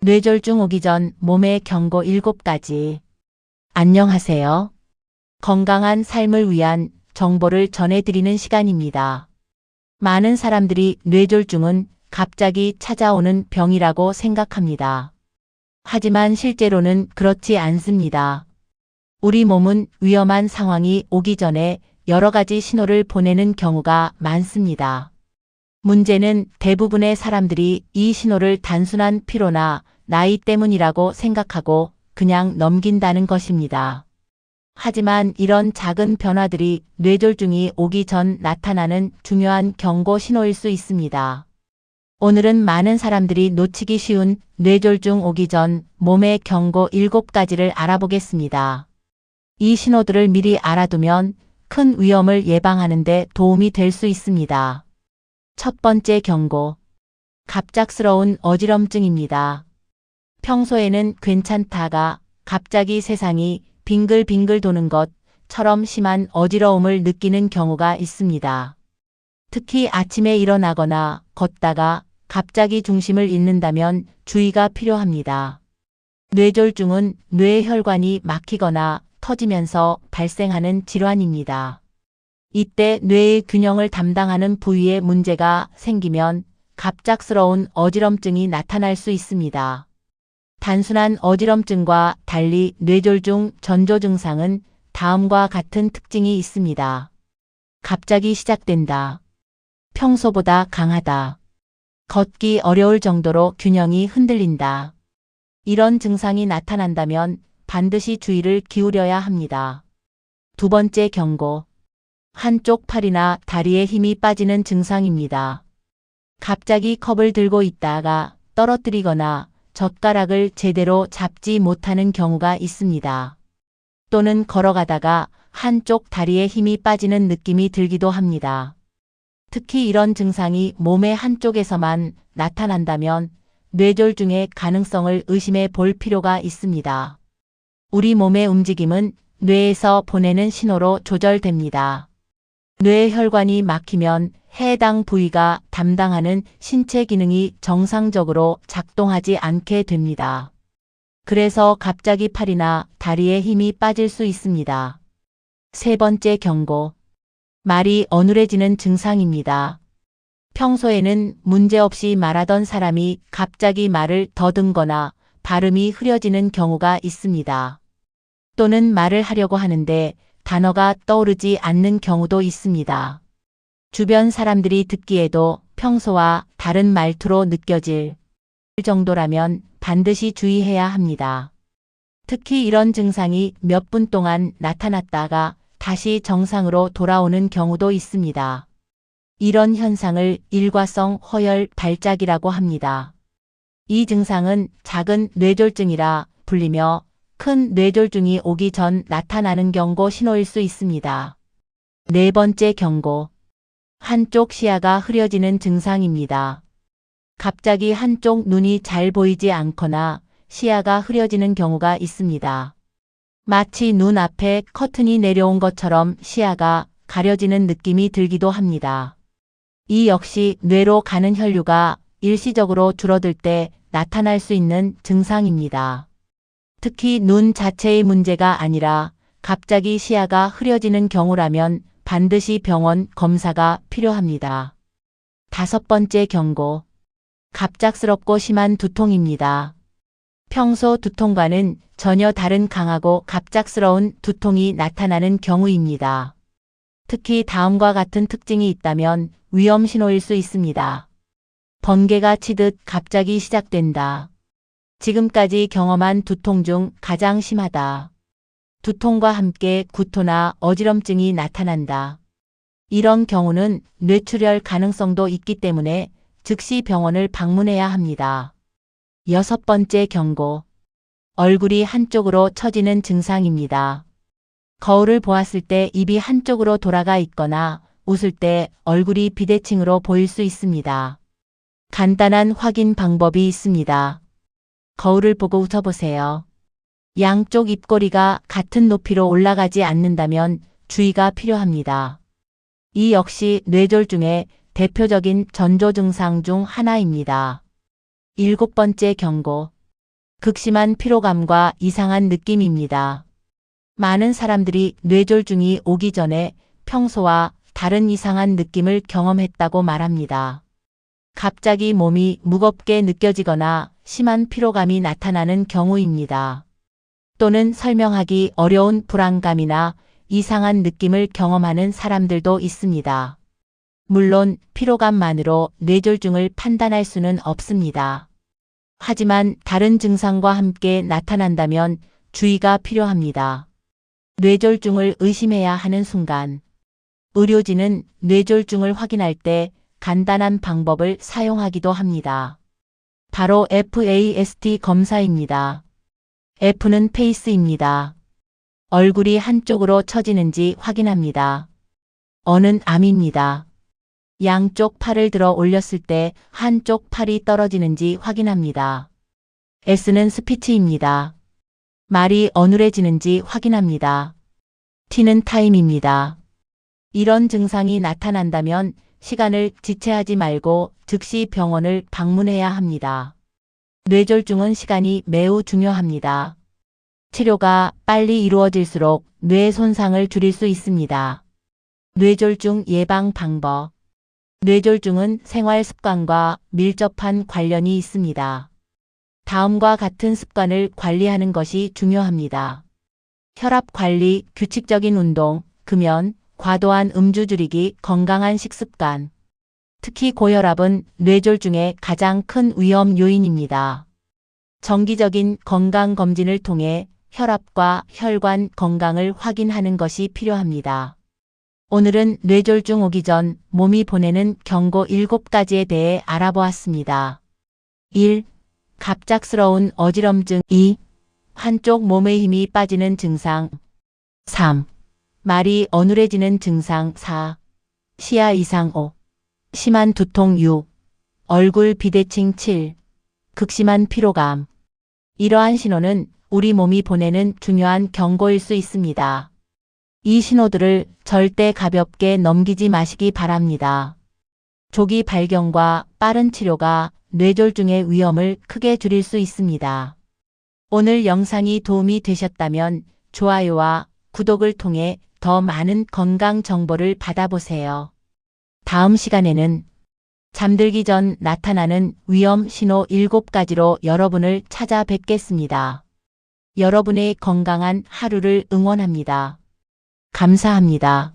뇌졸중 오기 전 몸의 경고 7가지. 안녕하세요. 건강한 삶을 위한 정보를 전해드리는 시간입니다. 많은 사람들이 뇌졸중은 갑자기 찾아오는 병이라고 생각합니다. 하지만 실제로는 그렇지 않습니다. 우리 몸은 위험한 상황이 오기 전에 여러 가지 신호를 보내는 경우가 많습니다. 문제는 대부분의 사람들이 이 신호를 단순한 피로나 나이 때문이라고 생각하고 그냥 넘긴다는 것입니다. 하지만 이런 작은 변화들이 뇌졸중이 오기 전 나타나는 중요한 경고 신호일 수 있습니다. 오늘은 많은 사람들이 놓치기 쉬운 뇌졸중 오기 전 몸의 경고 7가지를 알아보겠습니다. 이 신호들을 미리 알아두면 큰 위험을 예방하는 데 도움이 될 수 있습니다. 첫 번째 경고. 갑작스러운 어지럼증입니다. 평소에는 괜찮다가 갑자기 세상이 빙글빙글 도는 것처럼 심한 어지러움을 느끼는 경우가 있습니다. 특히 아침에 일어나거나 걷다가 갑자기 중심을 잃는다면 주의가 필요합니다. 뇌졸중은 뇌혈관이 막히거나 터지면서 발생하는 질환입니다. 이때 뇌의 균형을 담당하는 부위에 문제가 생기면 갑작스러운 어지럼증이 나타날 수 있습니다. 단순한 어지럼증과 달리 뇌졸중 전조 증상은 다음과 같은 특징이 있습니다. 갑자기 시작된다. 평소보다 강하다. 걷기 어려울 정도로 균형이 흔들린다. 이런 증상이 나타난다면 반드시 주의를 기울여야 합니다. 두 번째 경고. 한쪽 팔이나 다리에 힘이 빠지는 증상입니다. 갑자기 컵을 들고 있다가 떨어뜨리거나 젓가락을 제대로 잡지 못하는 경우가 있습니다. 또는 걸어가다가 한쪽 다리에 힘이 빠지는 느낌이 들기도 합니다. 특히 이런 증상이 몸의 한쪽에서만 나타난다면 뇌졸중의 가능성을 의심해 볼 필요가 있습니다. 우리 몸의 움직임은 뇌에서 보내는 신호로 조절됩니다. 뇌혈관이 막히면 해당 부위가 담당하는 신체 기능이 정상적으로 작동하지 않게 됩니다. 그래서 갑자기 팔이나 다리에 힘이 빠질 수 있습니다. 세 번째 경고. 말이 어눌해지는 증상입니다. 평소에는 문제없이 말하던 사람이 갑자기 말을 더듬거나 발음이 흐려지는 경우가 있습니다. 또는 말을 하려고 하는데 단어가 떠오르지 않는 경우도 있습니다. 주변 사람들이 듣기에도 평소와 다른 말투로 느껴질 정도라면 반드시 주의해야 합니다. 특히 이런 증상이 몇 분 동안 나타났다가 다시 정상으로 돌아오는 경우도 있습니다. 이런 현상을 일과성 허혈 발작이라고 합니다. 이 증상은 작은 뇌졸중이라 불리며 큰 뇌졸중이 오기 전 나타나는 경고 신호일 수 있습니다. 네 번째 경고. 한쪽 시야가 흐려지는 증상입니다. 갑자기 한쪽 눈이 잘 보이지 않거나 시야가 흐려지는 경우가 있습니다. 마치 눈앞에 커튼이 내려온 것처럼 시야가 가려지는 느낌이 들기도 합니다. 이 역시 뇌로 가는 혈류가 일시적으로 줄어들 때 나타날 수 있는 증상입니다. 특히 눈 자체의 문제가 아니라 갑자기 시야가 흐려지는 경우라면 반드시 병원 검사가 필요합니다. 다섯 번째 경고. 갑작스럽고 심한 두통입니다. 평소 두통과는 전혀 다른 강하고 갑작스러운 두통이 나타나는 경우입니다. 특히 다음과 같은 특징이 있다면 위험 신호일 수 있습니다. 번개가 치듯 갑자기 시작된다. 지금까지 경험한 두통 중 가장 심하다. 두통과 함께 구토나 어지럼증이 나타난다. 이런 경우는 뇌출혈 가능성도 있기 때문에 즉시 병원을 방문해야 합니다. 여섯 번째 경고. 얼굴이 한쪽으로 처지는 증상입니다. 거울을 보았을 때 입이 한쪽으로 돌아가 있거나 웃을 때 얼굴이 비대칭으로 보일 수 있습니다. 간단한 확인 방법이 있습니다. 거울을 보고 웃어보세요. 양쪽 입꼬리가 같은 높이로 올라가지 않는다면 주의가 필요합니다. 이 역시 뇌졸중의 대표적인 전조 증상 중 하나입니다. 일곱 번째 경고. 극심한 피로감과 이상한 느낌입니다. 많은 사람들이 뇌졸중이 오기 전에 평소와 다른 이상한 느낌을 경험했다고 말합니다. 갑자기 몸이 무겁게 느껴지거나 심한 피로감이 나타나는 경우입니다. 또는 설명하기 어려운 불안감이나 이상한 느낌을 경험하는 사람들도 있습니다. 물론 피로감만으로 뇌졸중을 판단할 수는 없습니다. 하지만 다른 증상과 함께 나타난다면 주의가 필요합니다. 뇌졸중을 의심해야 하는 순간, 의료진은 뇌졸중을 확인할 때 간단한 방법을 사용하기도 합니다. 바로 FAST 검사입니다. F는 페이스입니다. 얼굴이 한쪽으로 처지는지 확인합니다. 어는 암입니다. 양쪽 팔을 들어 올렸을 때 한쪽 팔이 떨어지는지 확인합니다. S는 스피치입니다. 말이 어눌해지는지 확인합니다. T는 타임입니다. 이런 증상이 나타난다면 시간을 지체하지 말고 즉시 병원을 방문해야 합니다. 뇌졸중은 시간이 매우 중요합니다. 치료가 빨리 이루어질수록 뇌 손상을 줄일 수 있습니다. 뇌졸중 예방 방법. 뇌졸중은 생활 습관과 밀접한 관련이 있습니다. 다음과 같은 습관을 관리하는 것이 중요합니다. 혈압 관리, 규칙적인 운동, 금연, 과도한 음주 줄이기, 건강한 식습관. 특히 고혈압은 뇌졸중의 가장 큰 위험 요인입니다. 정기적인 건강검진을 통해 혈압과 혈관 건강을 확인하는 것이 필요합니다. 오늘은 뇌졸중 오기 전 몸이 보내는 경고 7가지에 대해 알아보았습니다. 1. 갑작스러운 어지럼증. 2. 한쪽 몸의 힘이 빠지는 증상. 3. 말이 어눌해지는 증상. 4. 시야 이상. 5. 심한 두통. 6. 얼굴 비대칭. 7. 극심한 피로감. 이러한 신호는 우리 몸이 보내는 중요한 경고일 수 있습니다. 이 신호들을 절대 가볍게 넘기지 마시기 바랍니다. 조기 발견과 빠른 치료가 뇌졸중의 위험을 크게 줄일 수 있습니다. 오늘 영상이 도움이 되셨다면 좋아요와 구독을 통해 더 많은 건강 정보를 받아보세요. 다음 시간에는 잠들기 전 나타나는 위험 신호 7가지로 여러분을 찾아뵙겠습니다. 여러분의 건강한 하루를 응원합니다. 감사합니다.